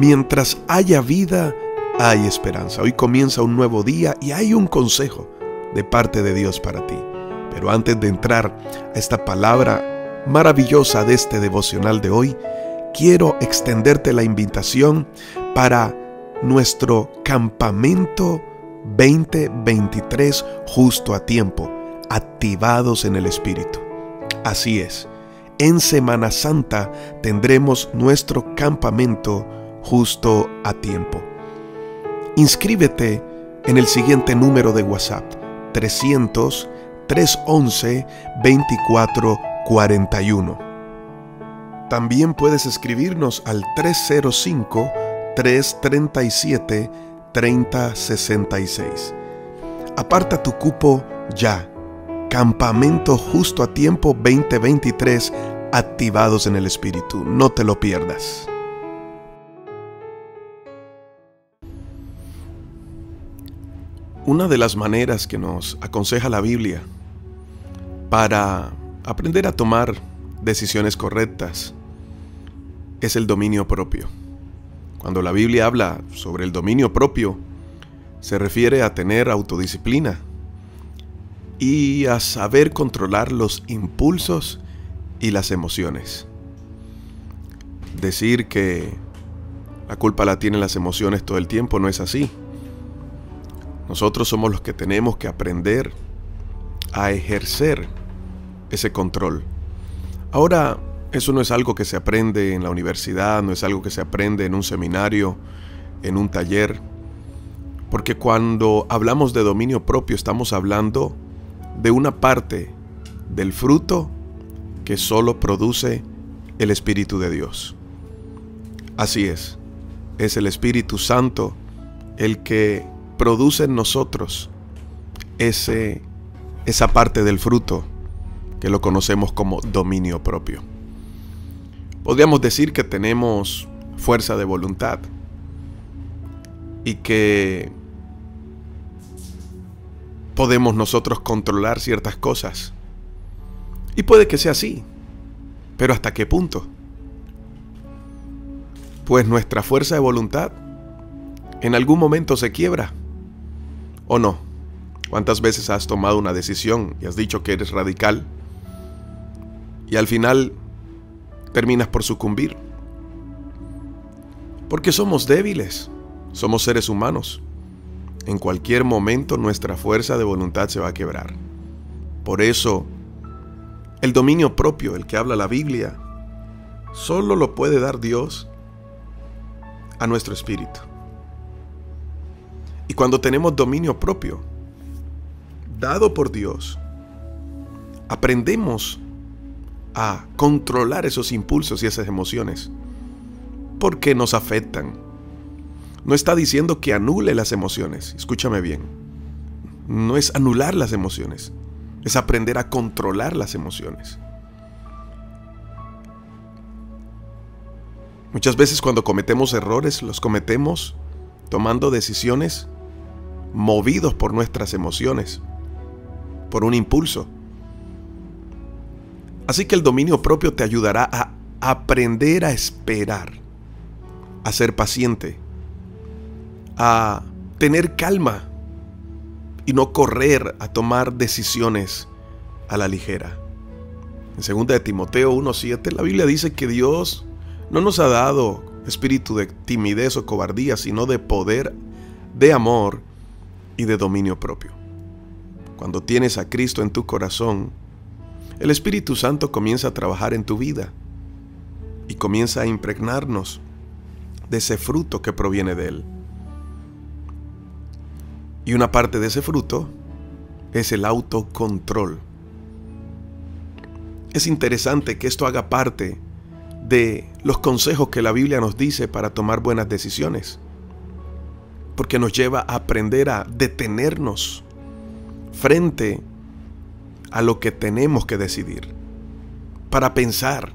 Mientras haya vida, hay esperanza. Hoy comienza un nuevo día y hay un consejo de parte de Dios para ti. Pero antes de entrar a esta palabra maravillosa de este devocional de hoy, quiero extenderte la invitación para nuestro campamento 2023 justo a tiempo, activados en el Espíritu. Así es, en Semana Santa tendremos nuestro campamento justo a tiempo. Inscríbete en el siguiente número de WhatsApp: 300-311-2441. También puedes escribirnos al 305-337-3066. Aparta tu cupo ya. Campamento justo a tiempo 2023, activados en el Espíritu. No te lo pierdas. Una de las maneras que nos aconseja la Biblia para aprender a tomar decisiones correctas es el dominio propio. Cuando la Biblia habla sobre el dominio propio, se refiere a tener autodisciplina y a saber controlar los impulsos y las emociones. Decir que la culpa la tienen las emociones todo el tiempo no es así. Nosotros somos los que tenemos que aprender a ejercer ese control. Ahora, eso no es algo que se aprende en la universidad, no es algo que se aprende en un seminario, en un taller, porque cuando hablamos de dominio propio estamos hablando de una parte del fruto que solo produce el Espíritu de Dios. Así es el Espíritu Santo el que produce en nosotros esa parte del fruto que lo conocemos como dominio propio. Podríamos decir que tenemos fuerza de voluntad y que podemos nosotros controlar ciertas cosas. Y puede que sea así, pero ¿hasta qué punto? Pues nuestra fuerza de voluntad en algún momento se quiebra, ¿o no? ¿Cuántas veces has tomado una decisión y has dicho que eres radical y al final terminas por sucumbir? Porque somos débiles, somos seres humanos. En cualquier momento nuestra fuerza de voluntad se va a quebrar. Por eso, el dominio propio, el que habla la Biblia, solo lo puede dar Dios a nuestro espíritu. Y cuando tenemos dominio propio, dado por Dios, aprendemos a controlar esos impulsos y esas emociones, porque nos afectan. No está diciendo que anule las emociones, escúchame bien. No es anular las emociones, es aprender a controlar las emociones. Muchas veces cuando cometemos errores, los cometemos tomando decisiones movidos por nuestras emociones, por un impulso. Así que el dominio propio te ayudará a aprender a esperar, a ser paciente, a tener calma y no correr a tomar decisiones a la ligera. En 2 de Timoteo 1:7 la Biblia dice que Dios no nos ha dado espíritu de timidez o cobardía, sino de poder, de amor y de dominio propio. Cuando tienes a Cristo en tu corazón, el Espíritu Santo comienza a trabajar en tu vida y comienza a impregnarnos de ese fruto que proviene de Él. Y una parte de ese fruto es el autocontrol. Es interesante que esto haga parte de los consejos que la Biblia nos dice para tomar buenas decisiones, porque nos lleva a aprender a detenernos frente a lo que tenemos que decidir, para pensar,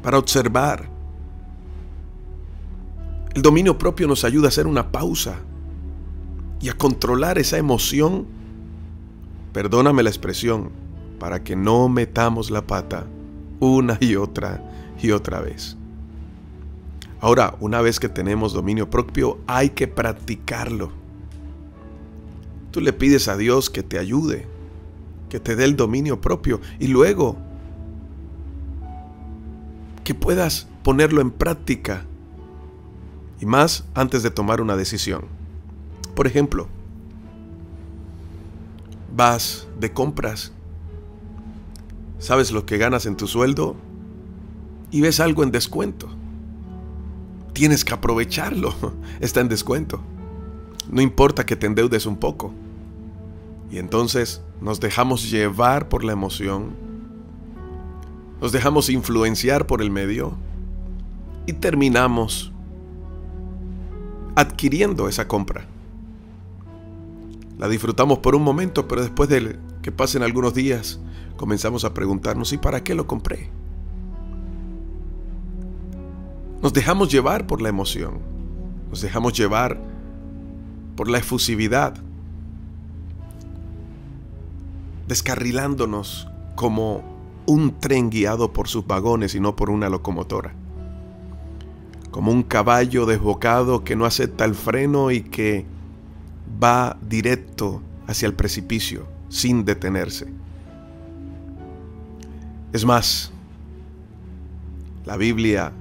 para observar. El dominio propio nos ayuda a hacer una pausa y a controlar esa emoción, perdóname la expresión, para que no metamos la pata una y otra vez. Ahora, una vez que tenemos dominio propio, hay que practicarlo. Tú le pides a Dios que te ayude, que te dé el dominio propio y luego que puedas ponerlo en práctica, y más antes de tomar una decisión. Por ejemplo, vas de compras, sabes lo que ganas en tu sueldo y ves algo en descuento. Tienes que aprovecharlo, está en descuento. No importa que te endeudes un poco. Y entonces nos dejamos llevar por la emoción, nos dejamos influenciar por el medio y terminamos adquiriendo esa compra. La disfrutamos por un momento, pero después de que pasen algunos días, comenzamos a preguntarnos: ¿y para qué lo compré? Nos dejamos llevar por la emoción, nos dejamos llevar por la efusividad, descarrilándonos como un tren guiado por sus vagones y no por una locomotora, como un caballo desbocado que no acepta el freno y que va directo hacia el precipicio sin detenerse. Es más, la Biblia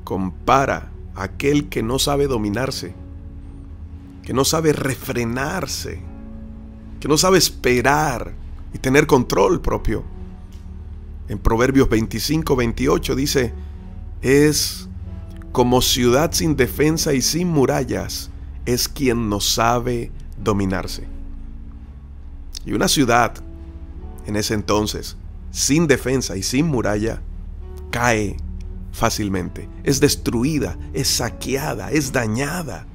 compara a aquel que no sabe dominarse, que no sabe refrenarse, que no sabe esperar y tener control propio. En Proverbios 25-28 dice: es como ciudad sin defensa y sin murallas, es quien no sabe dominarse. Y una ciudad, en ese entonces, sin defensa y sin muralla, cae fácilmente, es destruida, es saqueada, es dañada.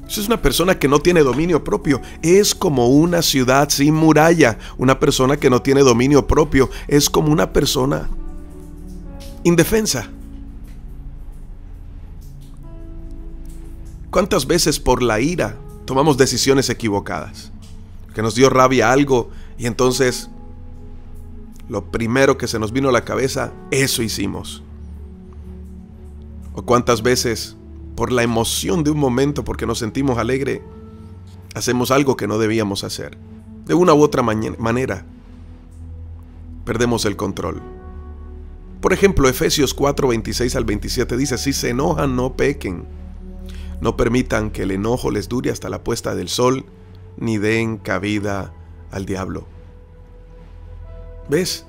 Eso es una persona que no tiene dominio propio. Es como una ciudad sin muralla. Una persona que no tiene dominio propio es como una persona indefensa. ¿Cuántas veces por la ira tomamos decisiones equivocadas? Que nos dio rabia algo y entonces lo primero que se nos vino a la cabeza, eso hicimos. ¿O cuántas veces por la emoción de un momento, porque nos sentimos alegre, hacemos algo que no debíamos hacer? De una u otra manera perdemos el control. Por ejemplo, Efesios 4:26-27 dice: si se enojan, no pequen. No permitan que el enojo les dure hasta la puesta del sol, ni den cabida al diablo. ¿Ves?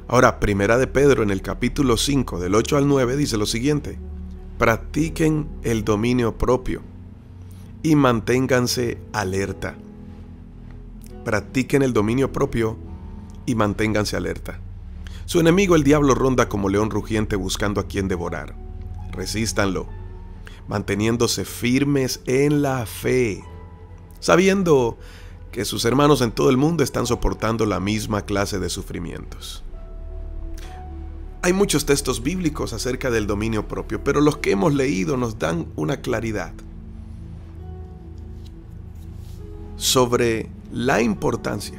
Ahora, Primera de Pedro en el capítulo 5, del 8 al 9, dice lo siguiente: practiquen el dominio propio y manténganse alerta. Practiquen el dominio propio y manténganse alerta. Su enemigo, el diablo, ronda como león rugiente buscando a quien devorar. Resístanlo, manteniéndose firmes en la fe, sabiendo que sus hermanos en todo el mundo están soportando la misma clase de sufrimientos. Hay muchos textos bíblicos acerca del dominio propio, pero los que hemos leído nos dan una claridad sobre la importancia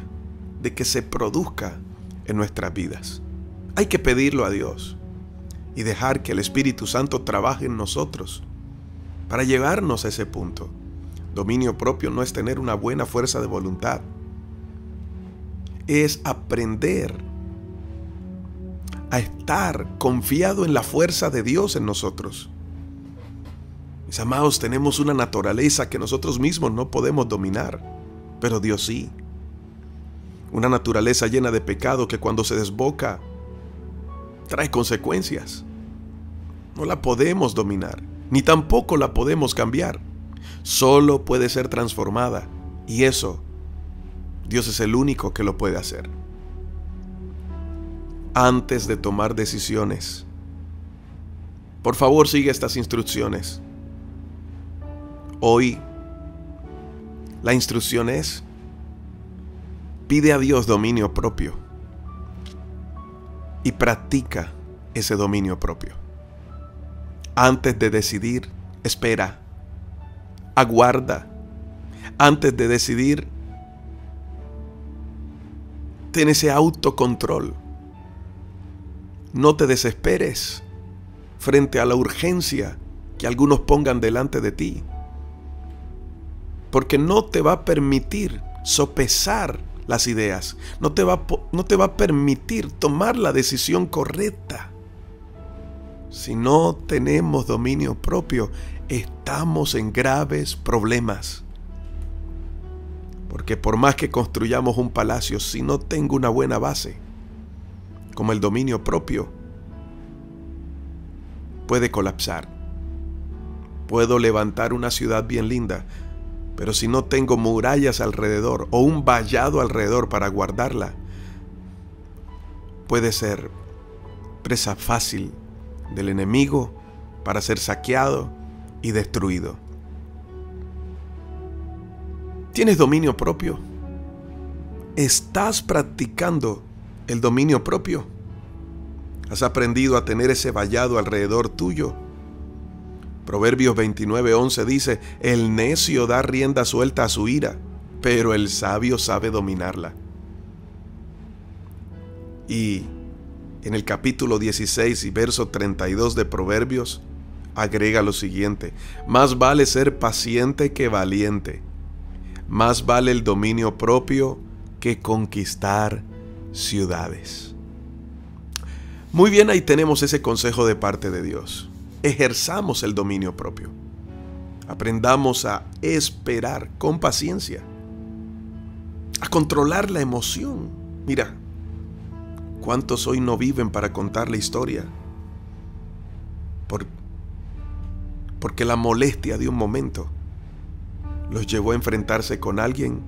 de que se produzca en nuestras vidas. Hay que pedirlo a Dios y dejar que el Espíritu Santo trabaje en nosotros para llevarnos a ese punto. Dominio propio no es tener una buena fuerza de voluntad, es aprender a estar confiado en la fuerza de Dios en nosotros. Mis amados, tenemos una naturaleza que nosotros mismos no podemos dominar, pero Dios sí. Una naturaleza llena de pecado que cuando se desboca trae consecuencias. No la podemos dominar, ni tampoco la podemos cambiar. Solo puede ser transformada, y eso, Dios es el único que lo puede hacer. Antes de tomar decisiones, por favor, sigue estas instrucciones. Hoy, la instrucción es: pide a Dios dominio propio y practica ese dominio propio. Antes de decidir, espera, aguarda. Antes de decidir, ten ese autocontrol. No te desesperes frente a la urgencia que algunos pongan delante de ti, porque no te va a permitir sopesar las ideas, no te va a permitir tomar la decisión correcta. Si no tenemos dominio propio, estamos en graves problemas. Porque por más que construyamos un palacio, si no tengo una buena base, como el dominio propio, puede colapsar. Puedo levantar una ciudad bien linda, pero si no tengo murallas alrededor o un vallado alrededor para guardarla, puede ser presa fácil del enemigo para ser saqueado y destruido. ¿Tienes dominio propio? ¿Estás practicando el dominio propio? ¿Has aprendido a tener ese vallado alrededor tuyo? Proverbios 29:11 dice: el necio da rienda suelta a su ira, pero el sabio sabe dominarla. Y en el capítulo 16 y verso 32 de Proverbios agrega lo siguiente: más vale ser paciente que valiente, más vale el dominio propio que conquistar ciudades. Muy bien, ahí tenemos ese consejo de parte de Dios. Ejerzamos el dominio propio. Aprendamos a esperar con paciencia, a controlar la emoción. Mira, ¿cuántos hoy no viven para contar la historia? Porque la molestia de un momento los llevó a enfrentarse con alguien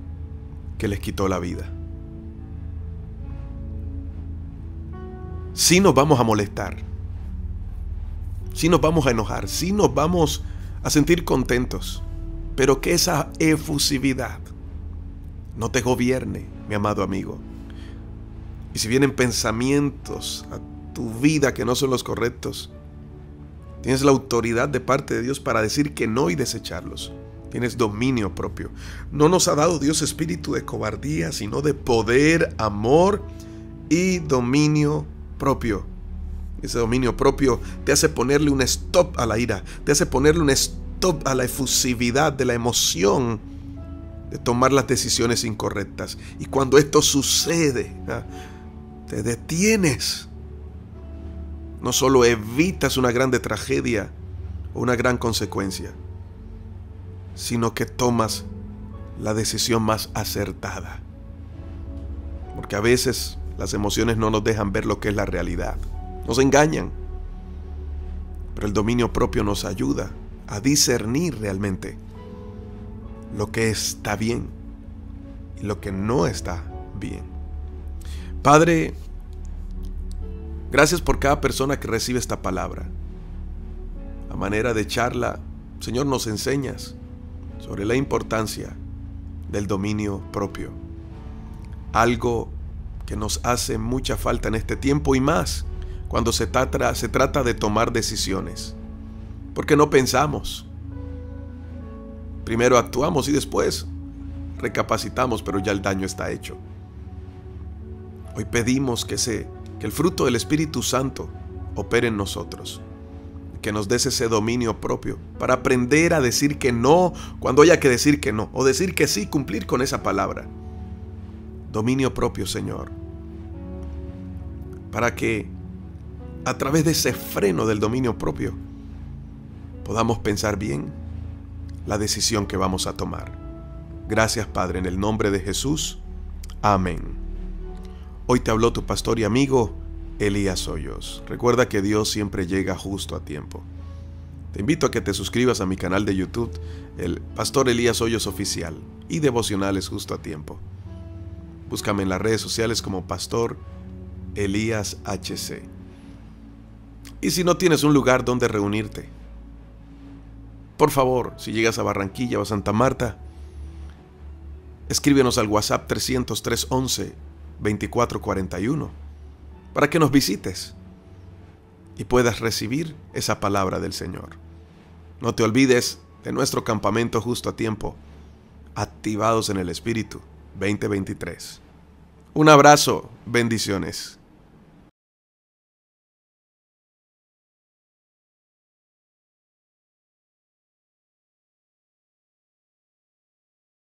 que les quitó la vida. Sí nos vamos a molestar, sí nos vamos a enojar, sí nos vamos a sentir contentos, pero que esa efusividad no te gobierne, mi amado amigo. Y si vienen pensamientos a tu vida que no son los correctos, tienes la autoridad de parte de Dios para decir que no y desecharlos. Tienes dominio propio. No nos ha dado Dios espíritu de cobardía, sino de poder, amor y dominio propio. Ese dominio propio te hace ponerle un stop a la ira, te hace ponerle un stop a la efusividad de la emoción de tomar las decisiones incorrectas. Y cuando esto sucede, te detienes. No solo evitas una grande tragedia o una gran consecuencia, sino que tomas la decisión más acertada. Porque a veces las emociones no nos dejan ver lo que es la realidad. Nos engañan. Pero el dominio propio nos ayuda a discernir realmente lo que está bien y lo que no está bien. Padre, gracias por cada persona que recibe esta palabra. A manera de charla, Señor, nos enseñas sobre la importancia del dominio propio. Algo que nos hace mucha falta en este tiempo, y más cuando se trata de tomar decisiones. Porque no pensamos. Primero actuamos y después recapacitamos, pero ya el daño está hecho. Hoy pedimos que el fruto del Espíritu Santo opere en nosotros, que nos des ese dominio propio para aprender a decir que no cuando haya que decir que no, o decir que sí, cumplir con esa palabra. Dominio propio, Señor, para que a través de ese freno del dominio propio podamos pensar bien la decisión que vamos a tomar. Gracias, Padre, en el nombre de Jesús. Amén. Hoy te habló tu pastor y amigo Elías Hoyos. Recuerda que Dios siempre llega justo a tiempo. Te invito a que te suscribas a mi canal de YouTube, el Pastor Elías Hoyos Oficial, y devocionales justo a tiempo. Búscame en las redes sociales como Pastor Elías HC. Y si no tienes un lugar donde reunirte, por favor, si llegas a Barranquilla o a Santa Marta, escríbenos al WhatsApp 300-311-2441 para que nos visites y puedas recibir esa palabra del Señor. No te olvides de nuestro campamento justo a tiempo, Activados en el Espíritu 2023. Un abrazo, bendiciones.